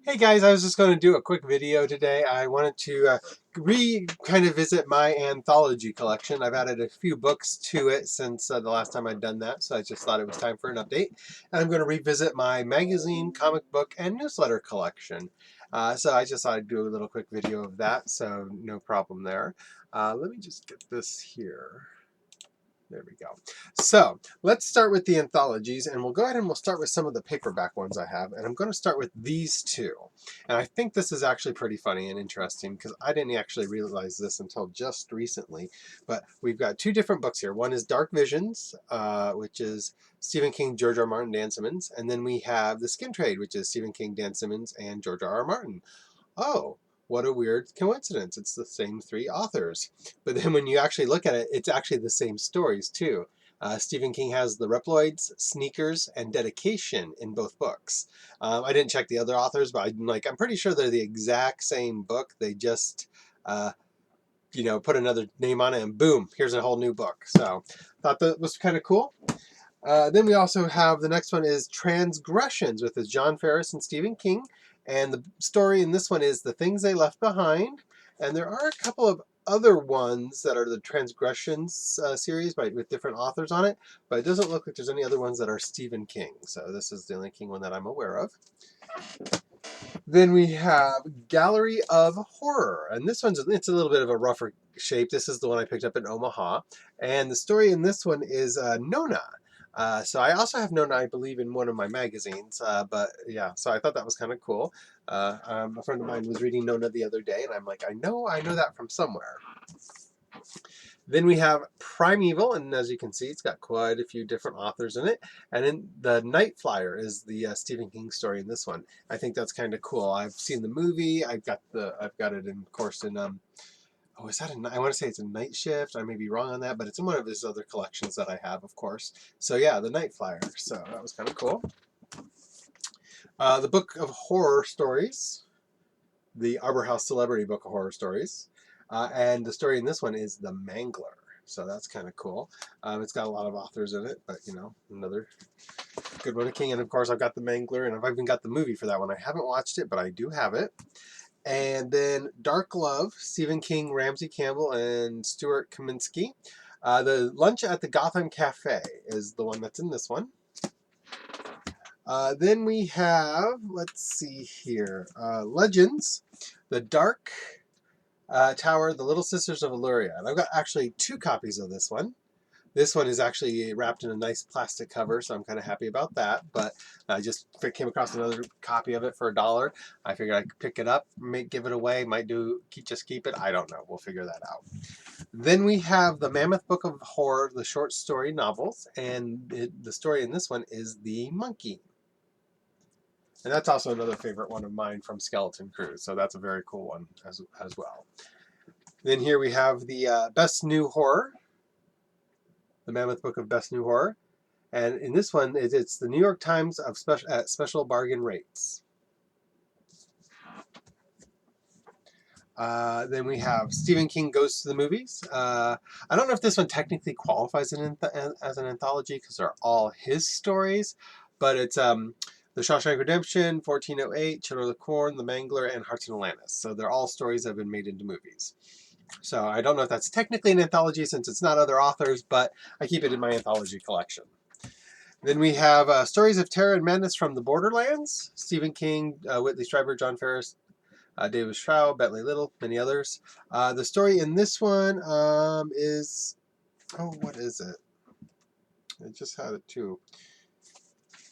Hey guys, I was just going to do a quick video today. I wanted to kind of visit my anthology collection. I've added a few books to it since the last time I'd done that, so I just thought it was time for an update. And I'm going to revisit my magazine, comic book, and newsletter collection. So I just thought I'd do a little quick video of that, so no problem there. Let me just get this here. There we go. So let's start with the anthologies, and we'll go ahead and we'll start with some of the paperback ones I have. And I'm going to start with these two. And I think this is actually pretty funny and interesting because I didn't actually realize this until just recently. But we've got two different books here. One is Dark Visions, which is Stephen King, George R. R. Martin, Dan Simmons. And then we have The Skin Trade, which is Stephen King, Dan Simmons, and George R. R. Martin. Oh, what a weird coincidence. It's the same three authors. But then when you actually look at it, it's actually the same stories too. Stephen King has The Reploids, Sneakers, and Dedication in both books. I didn't check the other authors, but I'm pretty sure they're the exact same book. They just put another name on it and boom, here's a whole new book. So thought that was kind of cool. Then we also have the next one is Transgressions with John Ferris and Stephen King. And the story in this one is The Things They Left Behind. And there are a couple of other ones that are the Transgressions series with different authors on it. But it doesn't look like there's any other ones that are Stephen King. So this is the only King one that I'm aware of. Then we have Gallery of Horror. And this it's a little bit of a rougher shape. This is the one I picked up in Omaha. And the story in this one is Nona. So I also have Nona, I believe, in one of my magazines. But yeah, so I thought that was kind of cool. A friend of mine was reading Nona the other day, and I'm like, I know that from somewhere. Then we have Primeval, and as you can see, it's got quite a few different authors in it. And then the Night Flyer is the Stephen King story in this one. I think that's kind of cool. I've seen the movie. I've got it in, of course, in oh, is that I want to say it's a Night Shift. I may be wrong on that, but it's in one of his other collections that I have, of course. So yeah, the Night Flyer. So that was kind of cool. The Book of Horror Stories, the Arbor House Celebrity Book of Horror Stories. And the story in this one is The Mangler. So that's kind of cool. It's got a lot of authors in it, but another good one of King. And of course, I've got The Mangler, and I've even got the movie for that one. I haven't watched it, but I do have it. And then Dark Love, Stephen King, Ramsey Campbell, and Stuart Kaminsky. The Lunch at the Gotham Cafe is the one that's in this one. Then we have, let's see here, Legends, The Dark Tower, The Little Sisters of Illyria. And I've got actually two copies of this one. This one is actually wrapped in a nice plastic cover, so I'm kind of happy about that. But I just came across another copy of it for $1. I figured I could pick it up, give it away, just keep it. I don't know. We'll figure that out. Then we have the Mammoth Book of Horror, the short story novels, and the story in this one is The Monkey. And that's also another favorite one of mine from Skeleton Crew, so that's a very cool one as well. Then here we have the Best New Horror, the Mammoth Book of Best New Horror. And in this one, it's the New York Times of at special bargain rates. Then we have Stephen King Goes to the Movies. I don't know if this one technically qualifies as an anthology because they're all his stories, but it's The Shawshank Redemption, 1408, Children of the Corn, The Mangler, and Hearts in Atlantis. So they're all stories that have been made into movies. So I don't know if that's technically an anthology since it's not other authors, but I keep it in my anthology collection. Then we have Stories of Terror and Madness from the Borderlands, Stephen King, Whitley Strieber, John Ferris, David Shroud, Bentley Little, many others. The story in this one is, oh, what is it? I just had it too.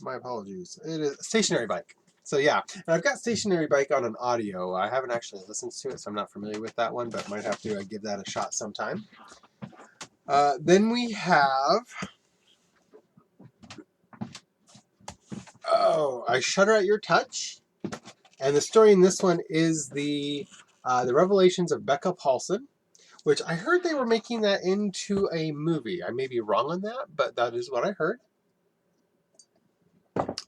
My apologies. It is Stationary Bike. So yeah, and I've got Stationary Bike on an audio. I haven't actually listened to it, so I'm not familiar with that one, but might have to give that a shot sometime. Then we have, oh, I Shudder at Your Touch. And the story in this one is the Revelations of Becca Paulson, which I heard they were making that into a movie. I may be wrong on that, but that is what I heard.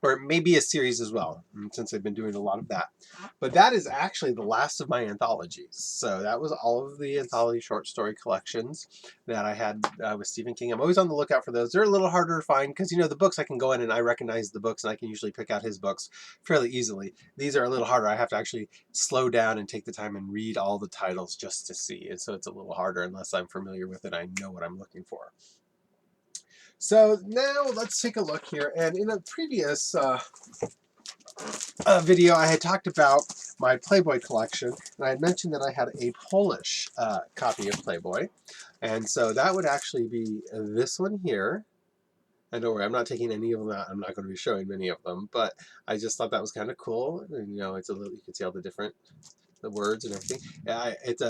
or maybe a series as well, since I've been doing a lot of that. But that is actually the last of my anthologies. So that was all of the anthology short story collections that I had with Stephen King. I'm always on the lookout for those. They're a little harder to find because, you know, the books I can go in and I recognize the books and I can usually pick out his books fairly easily. These are a little harder. I have to actually slow down and take the time and read all the titles just to see. And so it's a little harder unless I'm familiar with it. I know what I'm looking for. So now let's take a look here. And in a previous video, I had talked about my Playboy collection, and I had mentioned that I had a Polish copy of Playboy. And so that would actually be this one here. And don't worry, I'm not taking any of them out. I'm not going to be showing many of them, but I just thought that was kind of cool. And, you know, it's a little, you can see all the different, the words and everything. Yeah, it's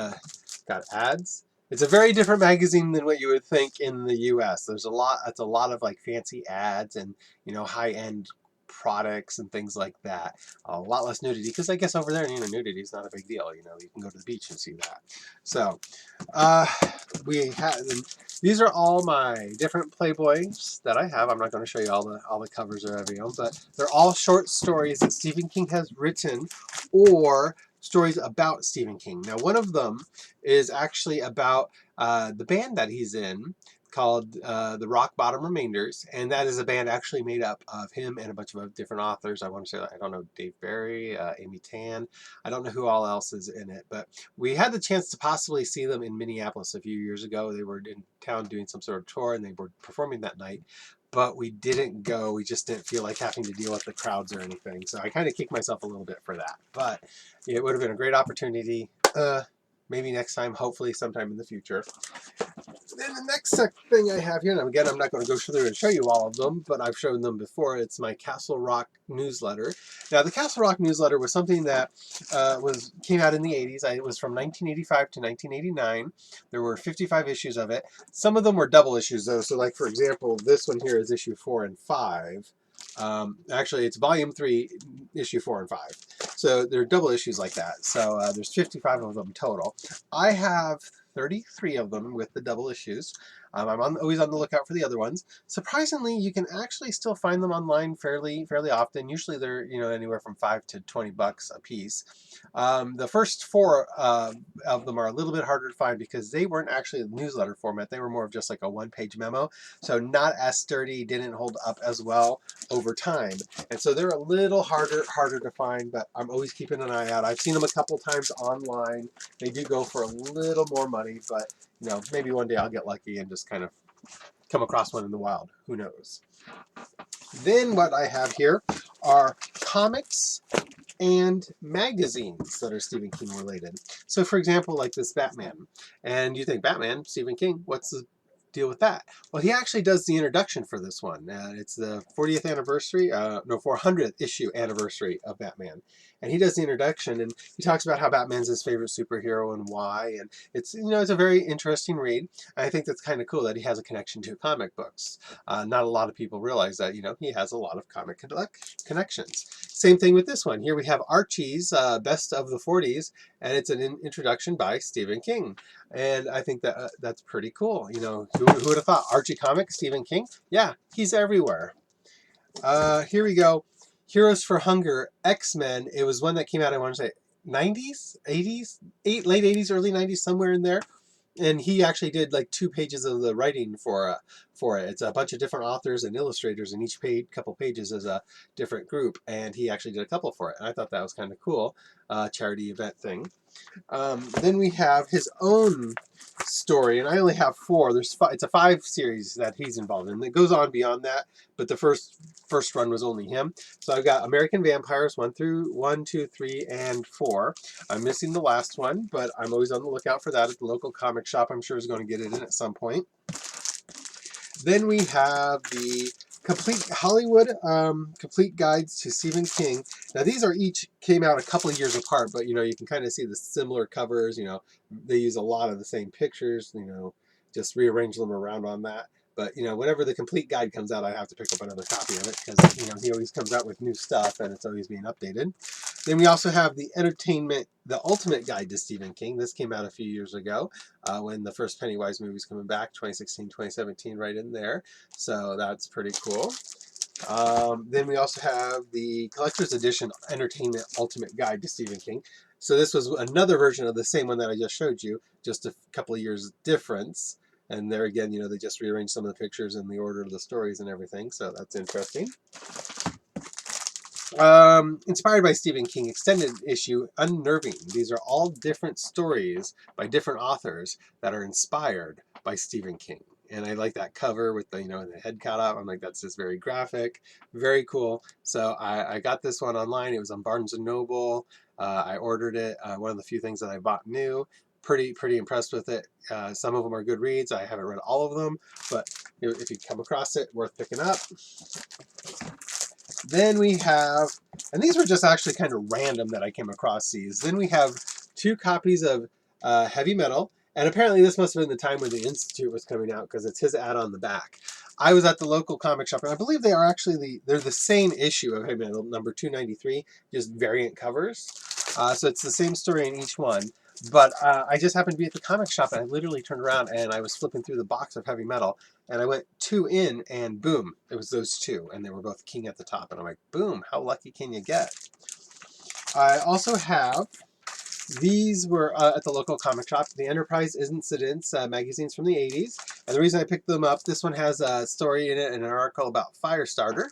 got ads. It's a very different magazine than what you would think in the U.S. There's a lot. It's a lot of like fancy ads and, you know, high-end products and things like that. A lot less nudity because I guess over there, you know, nudity is not a big deal. You know, you can go to the beach and see that. So we have these are all my different Playboys that I have. I'm not going to show you all the covers of every one, but they're all short stories that Stephen King has written or stories about Stephen King. Now, one of them is actually about the band that he's in called the Rock Bottom Remainders, and that is a band actually made up of him and a bunch of different authors. I want to say, I don't know, Dave Barry, Amy Tan. I don't know who all else is in it, but we had the chance to possibly see them in Minneapolis a few years ago. They were in town doing some sort of tour, and they were performing that night. But we didn't go. We just didn't feel like having to deal with the crowds or anything. So I kind of kicked myself a little bit for that. But it would have been a great opportunity. Maybe next time, hopefully sometime in the future. Then the next thing I have here, and again, I'm not going to go through and show you all of them, but I've shown them before. It's my Castle Rock newsletter. Now, the Castle Rock newsletter was something that came out in the 80s. It was from 1985 to 1989. There were 55 issues of it. Some of them were double issues, though. So, like, for example, this one here is issue 4 and 5. Actually, it's volume 3, issue 4 and 5. So they're double issues like that. So there's 55 of them total. I have 33 of them with the double issues. I'm always on the lookout for the other ones. Surprisingly, you can actually still find them online fairly often. Usually they're, you know, anywhere from $5 to $20 a piece. The first 4 of them are a little bit harder to find because they weren't actually a newsletter format. They were more of just like a one-page memo. So not as sturdy, didn't hold up as well over time. And so they're a little harder to find, but I'm always keeping an eye out. I've seen them a couple times online. They do go for a little more money, but you know, maybe one day I'll get lucky and just kind of come across one in the wild. Who knows? Then what I have here are comics and magazines that are Stephen King related. So for example, like this Batman. And you think, Batman, Stephen King, what's the deal with that? Well, he actually does the introduction for this one. It's the 40th anniversary, 400th issue anniversary of Batman. And he does the introduction, and he talks about how Batman's his favorite superhero and why. And it's, you know, it's a very interesting read. And I think that's kind of cool that he has a connection to comic books. Not a lot of people realize that, you know, he has a lot of comic connections. Same thing with this one. Here we have Archie's Best of the 40s, and it's an introduction by Stephen King. And I think that that's pretty cool. You know, who would have thought? Archie Comics, Stephen King? Yeah, he's everywhere. Here we go. Heroes for Hunger, X-Men. It was one that came out, I want to say, 90s, 80s, late 80s, early 90s, somewhere in there. And he actually did like 2 pages of the writing for it. It's a bunch of different authors and illustrators, and each couple pages is a different group. And he actually did a couple for it. And I thought that was kind of cool, charity event thing. Then we have his own story, and I only have 4. It's a 5 series that he's involved in. It goes on beyond that, but the first run was only him. So I've got American Vampires 1, 2, 3, and 4. I'm missing the last one, but I'm always on the lookout for that at the local comic shop. I'm sure is going to get it in at some point. Then we have the Complete Hollywood Complete Guides to Stephen King. Now these are each came out a couple of years apart, but you know, you can kind of see the similar covers. You know, they use a lot of the same pictures. You know, just rearrange them around on that. But you know, whenever the complete guide comes out, I have to pick up another copy of it because you know he always comes out with new stuff and it's always being updated. Then we also have the The Ultimate Guide to Stephen King. This came out a few years ago when the first Pennywise movie's coming back, 2016, 2017, right in there. So that's pretty cool. Then we also have the Collector's Edition Entertainment Ultimate Guide to Stephen King. So this was another version of the same one that I just showed you, just a couple of years difference. And there again, they just rearranged some of the pictures in the order of the stories and everything, so that's interesting. Inspired by Stephen King, extended issue Unnerving. These are all different stories by different authors that are inspired by Stephen King. And I like that cover with the, the head cut off. I'm like, that's just very graphic, very cool. So I got this one online. It was on Barnes & Noble. I ordered it. One of the few things that I bought new. Pretty impressed with it. Some of them are good reads. I haven't read all of them, but if you come across it, worth picking up. Then we have, and these were just actually kind of random that I came across these. Then we have 2 copies of Heavy Metal, and apparently this must have been the time when the Institute was coming out because it's his ad on the back. I was at the local comic shop, and I believe they are actually they're the same issue of Heavy Metal, number 293, just variant covers. So it's the same story in each one. But I just happened to be at the comic shop, and I literally turned around and I was flipping through the box of Heavy Metal, and I went 2 in, and boom, it was those 2, and they were both King at the top, and I'm like, boom, how lucky can you get? I also have, these were at the local comic shop, the Enterprise Incidents magazines from the 80s, and the reason I picked them up, this one has a story in it and an article about Firestarter,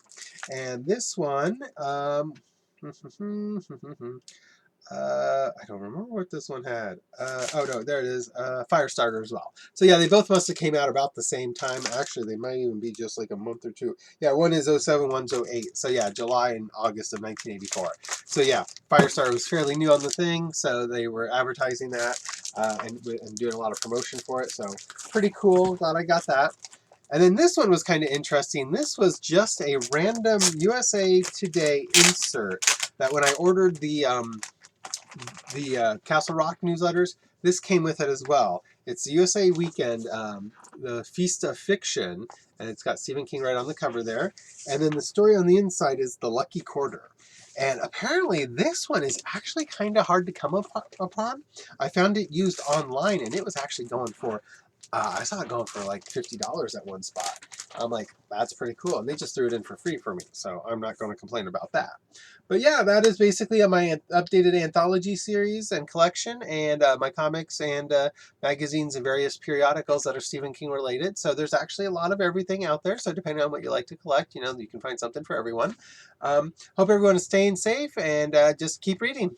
and this one, I don't remember what this one had. Oh no, there it is. Firestarter as well. So yeah, they both must have came out about the same time. Actually, they might even be just like a month or two. Yeah, one is 07, one's 08. So yeah, July and August of 1984. So yeah, Firestarter was fairly new on the thing, so they were advertising that and doing a lot of promotion for it. So pretty cool. Glad I got that. And then this one was kind of interesting. This was just a random USA Today insert that when I ordered the Castle Rock newsletters, this came with it as well. It's the USA Weekend, the Feast of Fiction, and it's got Stephen King right on the cover there. And then the story on the inside is The Lucky Quarter. And apparently this one is actually kind of hard to come upon. I found it used online, and it was actually going for, I saw it going for like $50 at one spot. I'm like, that's pretty cool. And they just threw it in for free for me, so I'm not going to complain about that. But yeah, that is basically my updated anthology series and collection, and my comics and magazines and various periodicals that are Stephen King related. So there's actually a lot of everything out there. So depending on what you like to collect, you can find something for everyone. Hope everyone is staying safe and just keep reading.